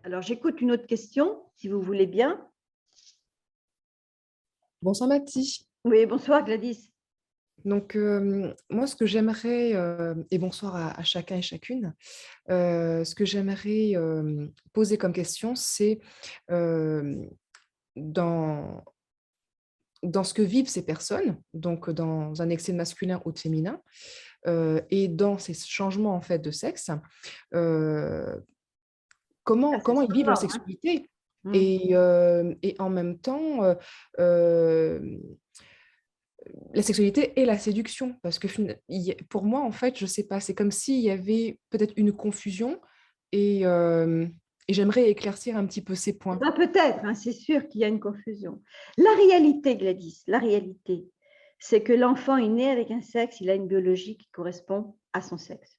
Alors, j'écoute une autre question, si vous voulez bien. Bonsoir Mathie. Oui, bonsoir Gladys. Donc, moi, ce que j'aimerais, et bonsoir à chacun et chacune, ce que j'aimerais poser comme question, c'est euh, dans, dans ce que vivent ces personnes, donc dans un excès de masculin ou de féminin, et dans ces changements en fait de sexe, euh, Ah, c'est comment ils sur vivent leur l'homme, hein. sexualité Hmm. et en même temps, euh, la sexualité et la séduction. Parce que pour moi, en fait, je sais pas, c'est comme s'il y avait peut-être une confusion et, euh, et j'aimerais éclaircir un petit peu ces points. Ben, peut-être, hein, c'est sûr qu'il y a une confusion. La réalité, Gladys, la réalité, c'est que l'enfant est né avec un sexe, il a une biologie qui correspond à son sexe.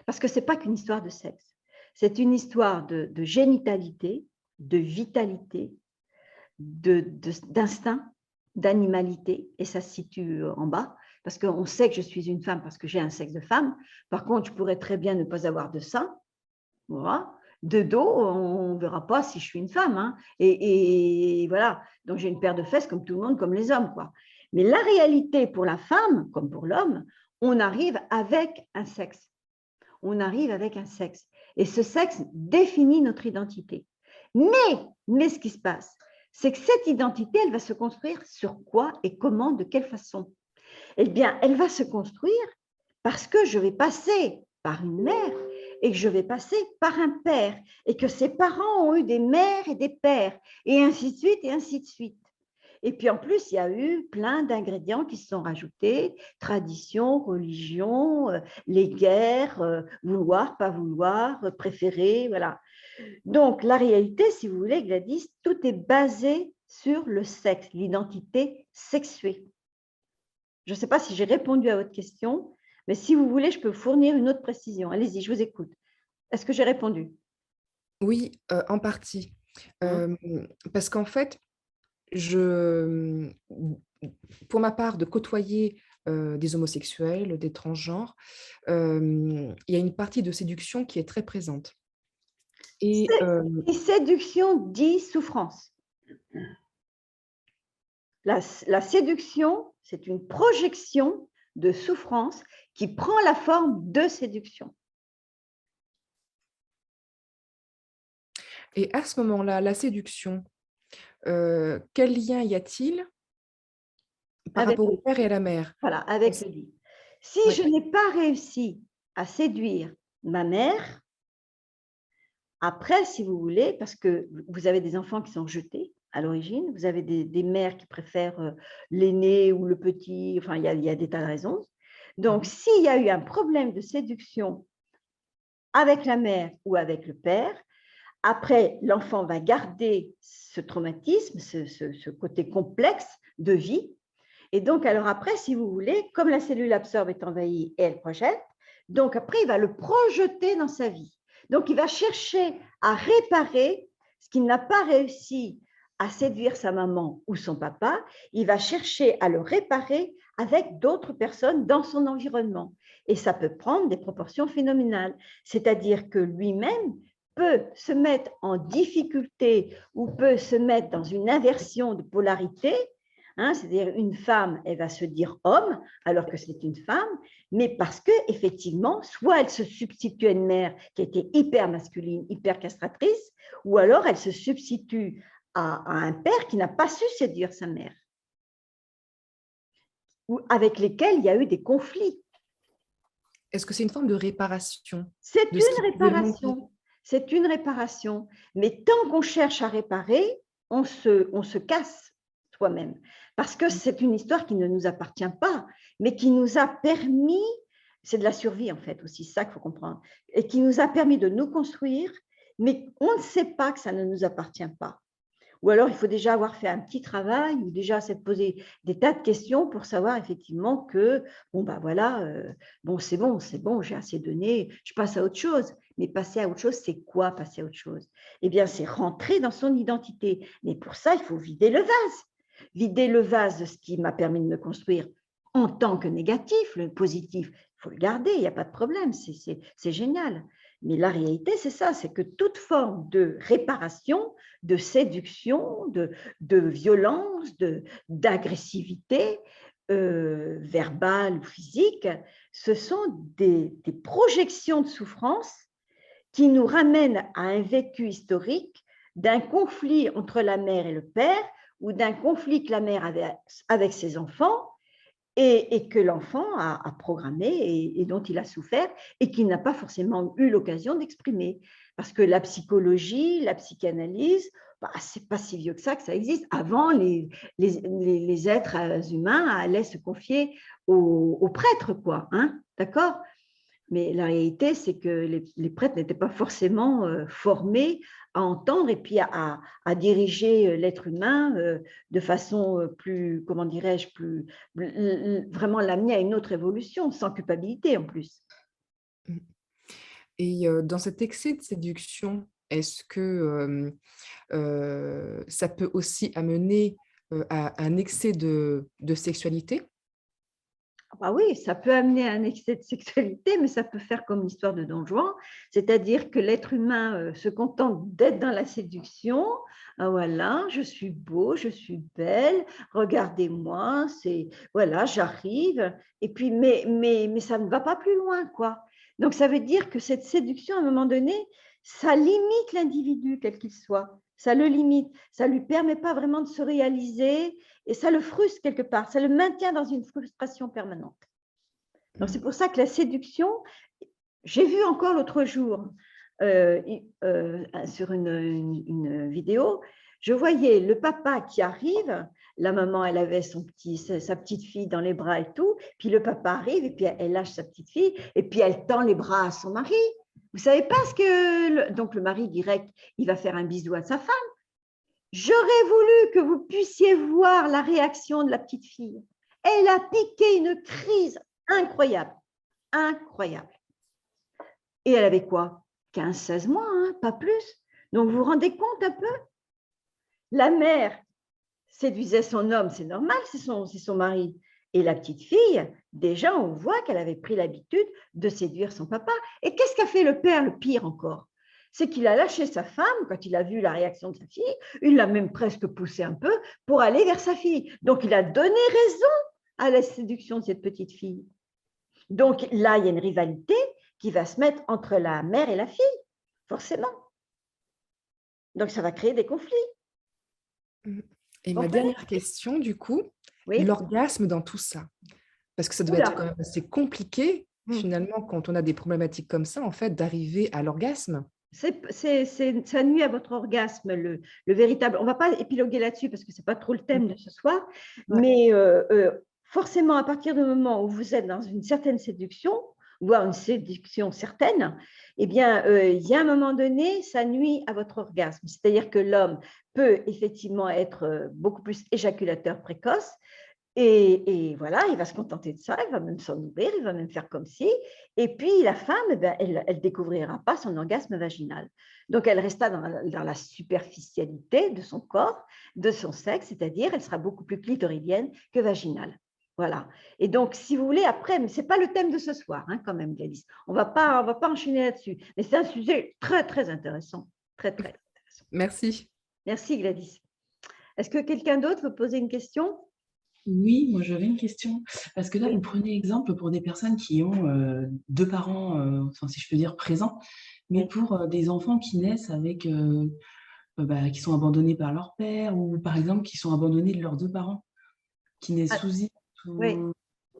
Parce que ce n'est pas qu'une histoire de sexe, c'est une histoire de génitalité, de vitalité, d'instinct, d'animalité, et ça se situe en bas, parce qu'on sait que je suis une femme parce que j'ai un sexe de femme. Par contre, je pourrais très bien ne pas avoir de sein, voilà. De dos, on ne verra pas si je suis une femme, hein. Et voilà, donc j'ai une paire de fesses comme tout le monde, comme les hommes, quoi. Mais la réalité pour la femme, comme pour l'homme, on arrive avec un sexe. On arrive avec un sexe. Et ce sexe définit notre identité. Mais ce qui se passe, c'est que cette identité, elle va se construire sur quoi et comment, de quelle façon? Eh bien, elle va se construire parce que je vais passer par une mère et que je vais passer par un père et que ses parents ont eu des mères et des pères et ainsi de suite et ainsi de suite. Et puis en plus, il y a eu plein d'ingrédients qui se sont rajoutés, tradition, religion, les guerres, vouloir, pas vouloir, préférer, voilà. Donc la réalité, si vous voulez, Gladys, tout est basé sur le sexe, l'identité sexuée. Je ne sais pas si j'ai répondu à votre question, mais si vous voulez, je peux fournir une autre précision. Allez-y, je vous écoute. Est-ce que j'ai répondu? Oui, en partie. Hein? Euh, Parce qu'en fait, je, pour ma part, de côtoyer des homosexuels, des transgenres, il y a une partie de séduction qui est très présente. Et Et séduction dit souffrance. La séduction, c'est une projection de souffrance qui prend la forme de séduction. Et à ce moment-là, la séduction, quel lien y a-t-il par Avec rapport au le, père et à la mère? voilà, avec le lit. Si Oui. je n'ai pas réussi à séduire ma mère, après, si vous voulez, parce que vous avez des enfants qui sont rejetés à l'origine, vous avez des mères qui préfèrent l'aîné ou le petit, enfin, il y a des tas de raisons. Donc, Mhm. s'il y a eu un problème de séduction avec la mère ou avec le père, après, l'enfant va garder ce traumatisme, ce côté complexe de vie. Et donc, alors après, si vous voulez, comme la cellule absorbe est envahie et elle projette, donc après, il va le projeter dans sa vie. Donc, il va chercher à réparer ce qu'il n'a pas réussi à séduire sa maman ou son papa. Il va chercher à le réparer avec d'autres personnes dans son environnement. Et ça peut prendre des proportions phénoménales. C'est-à-dire que lui-même peut se mettre en difficulté ou peut se mettre dans une inversion de polarité. C'est-à-dire une femme, elle va se dire homme alors que c'est une femme, mais parce que effectivement, soit elle se substitue à une mère qui était hyper masculine, hyper castratrice, ou alors elle se substitue à un père qui n'a pas su séduire sa mère, ou avec lesquels il y a eu des conflits. Est-ce que c'est une forme de réparation C'est de ce qui une pouvait manquer? réparation, c'est une réparation, mais tant qu'on cherche à réparer, on se casse soi-même, parce que c'est une histoire qui ne nous appartient pas, mais qui nous a permis, c'est de la survie en fait aussi, ça qu'il faut comprendre, et qui nous a permis de nous construire, mais on ne sait pas que ça ne nous appartient pas. Ou alors, il faut déjà avoir fait un petit travail ou déjà s'être posé des tas de questions pour savoir effectivement que, bon, ben voilà, bon, c'est bon, j'ai assez donné, je passe à autre chose. Mais passer à autre chose, c'est quoi passer à autre chose? Eh bien, c'est rentrer dans son identité. Mais pour ça, il faut vider le vase. Vider le vase de ce qui m'a permis de me construire en tant que négatif, le positif, il faut le garder, il n'y a pas de problème, c'est génial. Mais la réalité, c'est ça, c'est que toute forme de réparation, de séduction, de violence, d'agressivité, verbale ou physique, ce sont des projections de souffrance qui nous ramènent à un vécu historique d'un conflit entre la mère et le père, ou d'un conflit que la mère avait avec ses enfants, et que l'enfant a programmé et dont il a souffert et qu'il n'a pas forcément eu l'occasion d'exprimer. Parce que la psychologie, la psychanalyse, bah, ce n'est pas si vieux que ça existe. Avant, les êtres humains allaient se confier aux prêtres, quoi. Hein, d'accord? Mais la réalité, c'est que les prêtres n'étaient pas forcément formés à entendre et puis à diriger l'être humain de façon plus, comment dirais-je, vraiment l'amener à une autre évolution, sans culpabilité en plus. Mmh. Et dans cet excès de séduction, est-ce que, ça peut aussi amener, à un excès de sexualité? Ah oui, ça peut amener à un excès de sexualité, mais ça peut faire comme l'histoire de Don Juan, c'est-à-dire que l'être humain se contente d'être dans la séduction. Ah, voilà, je suis beau, je suis belle, regardez-moi, c'est voilà, j'arrive. Et puis, mais ça ne va pas plus loin, quoi. Donc, ça veut dire que cette séduction, à un moment donné, ça limite l'individu, quel qu'il soit. Ça le limite, ça lui permet pas vraiment de se réaliser et ça le frustre quelque part, ça le maintient dans une frustration permanente. Donc, Mmh. c'est pour ça que la séduction, j'ai vu encore l'autre jour sur une vidéo, je voyais le papa qui arrive, la maman, elle avait sa petite fille dans les bras et tout, puis le papa arrive et puis elle lâche sa petite fille et puis elle tend les bras à son mari. Vous savez pas ce que… Donc, le mari direct, il va faire un bisou à sa femme. J'aurais voulu que vous puissiez voir la réaction de la petite fille. Elle a piqué une crise incroyable, incroyable. Et elle avait quoi? 15-16 mois, hein, pas plus. Donc, vous vous rendez compte un peu? La mère séduisait son homme, c'est normal, c'est son mari. Et la petite fille, déjà, on voit qu'elle avait pris l'habitude de séduire son papa. Et qu'est-ce qu'a fait le père, le pire encore? C'est qu'il a lâché sa femme quand il a vu la réaction de sa fille. Il l'a même presque poussée un peu pour aller vers sa fille. Donc, il a donné raison à la séduction de cette petite fille. Donc, là, il y a une rivalité qui va se mettre entre la mère et la fille, forcément. Donc, ça va créer des conflits. Mmh. Et Vous ma comprenez? dernière question du coup, Oui. l'orgasme dans tout ça? Parce que ça doit être quand Oula. même assez compliqué, Hmm. finalement, quand on a des problématiques comme ça, en fait, d'arriver à l'orgasme. Ça nuit à votre orgasme, le véritable. On ne va pas épiloguer là-dessus parce que ce n'est pas trop le Mmh. thème de ce soir, Ouais. mais forcément, à partir du moment où vous êtes dans une certaine séduction, voire une séduction certaine, eh bien, il y a un moment donné, ça nuit à votre orgasme. C'est-à-dire que l'homme peut effectivement être beaucoup plus éjaculateur précoce, et voilà, il va se contenter de ça, il va même s'en nourrir, il va même faire comme si. Et puis, la femme, eh ben, elle ne découvrira pas son orgasme vaginal. Donc, elle restera dans la superficialité de son corps, de son sexe, c'est-à-dire elle sera beaucoup plus clitoridienne que vaginale. Voilà. Et donc, si vous voulez, après, mais ce n'est pas le thème de ce soir, hein, quand même, Gladys. On ne va pas enchaîner là-dessus. Mais c'est un sujet très, très intéressant. Très, très intéressant. Merci. Merci, Gladys. Est-ce que quelqu'un d'autre veut poser une question? Oui, moi j'avais une question. Parce que là, Oui. vous prenez exemple pour des personnes qui ont deux parents, enfin, si je peux dire, présents, mais Oui. pour des enfants qui naissent avec, bah, qui sont abandonnés par leur père, ou par exemple qui sont abandonnés de leurs deux parents, qui naissent Ah, sous ils, oui.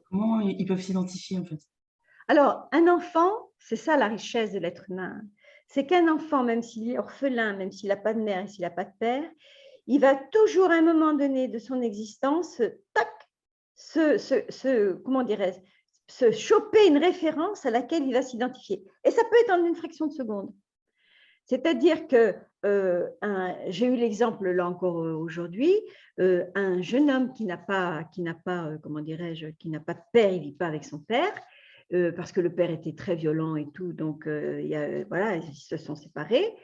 comment ils peuvent s'identifier en fait? Alors, un enfant, c'est ça la richesse de l'être humain. C'est qu'un enfant, même s'il est orphelin, même s'il n'a pas de mère et s'il n'a pas de père, il va toujours à un moment donné de son existence, tac, comment dirais-je, se choper une référence à laquelle il va s'identifier. Et ça peut être en une fraction de seconde. C'est-à-dire que j'ai eu l'exemple là encore aujourd'hui, un jeune homme qui n'a pas, comment dirais-je, qui n'a pas de père, il ne vit pas avec son père, parce que le père était très violent et tout, donc voilà, ils se sont séparés.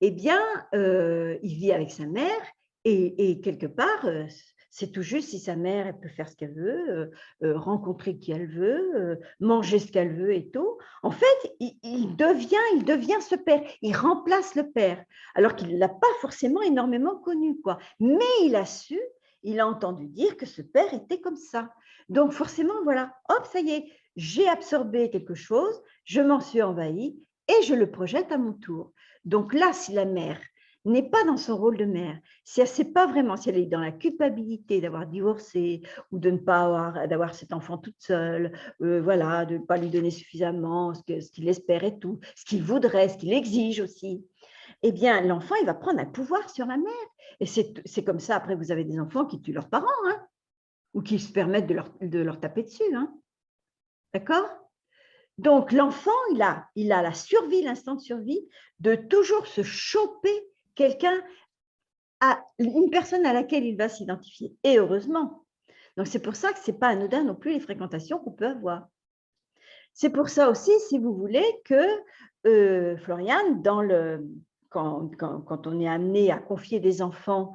Eh bien, il vit avec sa mère et quelque part, C'est tout juste si sa mère, elle peut faire ce qu'elle veut, rencontrer qui elle veut, manger ce qu'elle veut et tout. En fait, il devient ce père. Il remplace le père, alors qu'il ne l'a pas forcément énormément connu, quoi. Mais il a entendu dire que ce père était comme ça. Donc forcément, voilà, hop, ça y est, j'ai absorbé quelque chose, je m'en suis envahie et je le projette à mon tour. Donc là, si la mère n'est pas dans son rôle de mère, si elle ne sait pas vraiment, si elle est dans la culpabilité d'avoir divorcé ou de ne pas d'avoir cet enfant toute seule, voilà, de ne pas lui donner suffisamment ce qu'il espère et tout, ce qu'il voudrait, ce qu'il exige aussi, eh bien, l'enfant, il va prendre un pouvoir sur la mère. Et c'est comme ça, après, vous avez des enfants qui tuent leurs parents, hein, ou qui se permettent de leur taper dessus. Hein. D'accord? Donc, l'enfant, il a la survie, l'instant de survie, de toujours se choper quelqu'un, une personne à laquelle il va s'identifier. Et heureusement. Donc, c'est pour ça que ce n'est pas anodin non plus les fréquentations qu'on peut avoir. C'est pour ça aussi, si vous voulez, que Floriane, quand on est amené à confier des enfants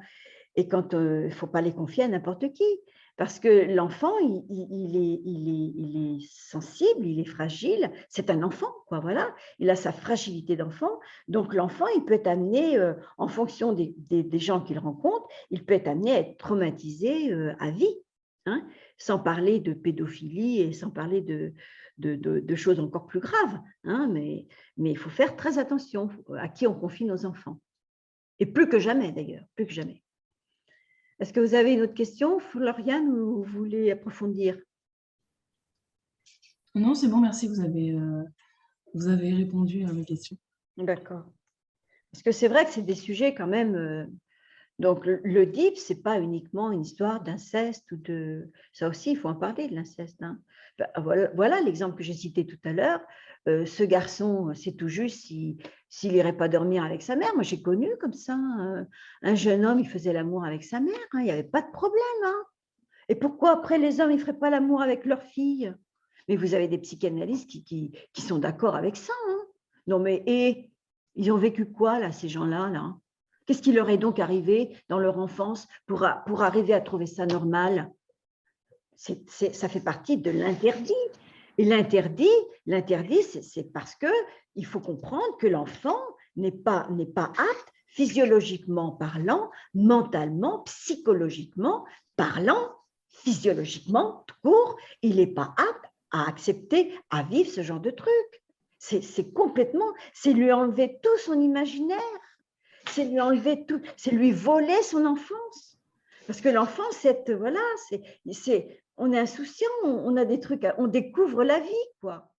et quand il ne faut pas les confier à n'importe qui, parce que l'enfant, il est sensible, il est fragile, c'est un enfant, quoi, voilà. Il a sa fragilité d'enfant, donc l'enfant, il peut être amené, en fonction des gens qu'il rencontre, il peut être amené à être traumatisé à vie, hein, sans parler de pédophilie et sans parler de choses encore plus graves, hein, mais il faut faire très attention à qui on confie nos enfants. Et plus que jamais, d'ailleurs, plus que jamais. Est-ce que vous avez une autre question, Floriane, ou vous voulez approfondir? Non, c'est bon, merci, vous avez répondu à mes questions. D'accord. Parce que c'est vrai que c'est des sujets quand même… donc, le DIP, ce n'est pas uniquement une histoire d'inceste ou de… Ça aussi, il faut en parler de l'inceste. Hein. Voilà l'exemple que j'ai cité tout à l'heure. Ce garçon, c'est tout juste s'il n'irait pas dormir avec sa mère. Moi, j'ai connu comme ça un jeune homme, il faisait l'amour avec sa mère. Hein, il n'y avait pas de problème. Hein. Et pourquoi après les hommes, ils ne feraient pas l'amour avec leur fille? Mais vous avez des psychanalystes qui sont d'accord avec ça. Hein. Non, mais et ils ont vécu quoi, là, ces gens-là, là? Qu'est-ce qui leur est donc arrivé dans leur enfance pour arriver à trouver ça normal? Ça fait partie de l'interdit. Et l'interdit, c'est parce qu'il faut comprendre que l'enfant n'est pas apte, physiologiquement parlant, mentalement, psychologiquement parlant, physiologiquement, tout court, il n'est pas apte à accepter, à vivre ce genre de truc. C'est complètement, c'est lui enlever tout son imaginaire, c'est lui enlever tout, c'est lui voler son enfance. Parce que l'enfant, on est insouciant, on a des trucs, on découvre la vie, quoi.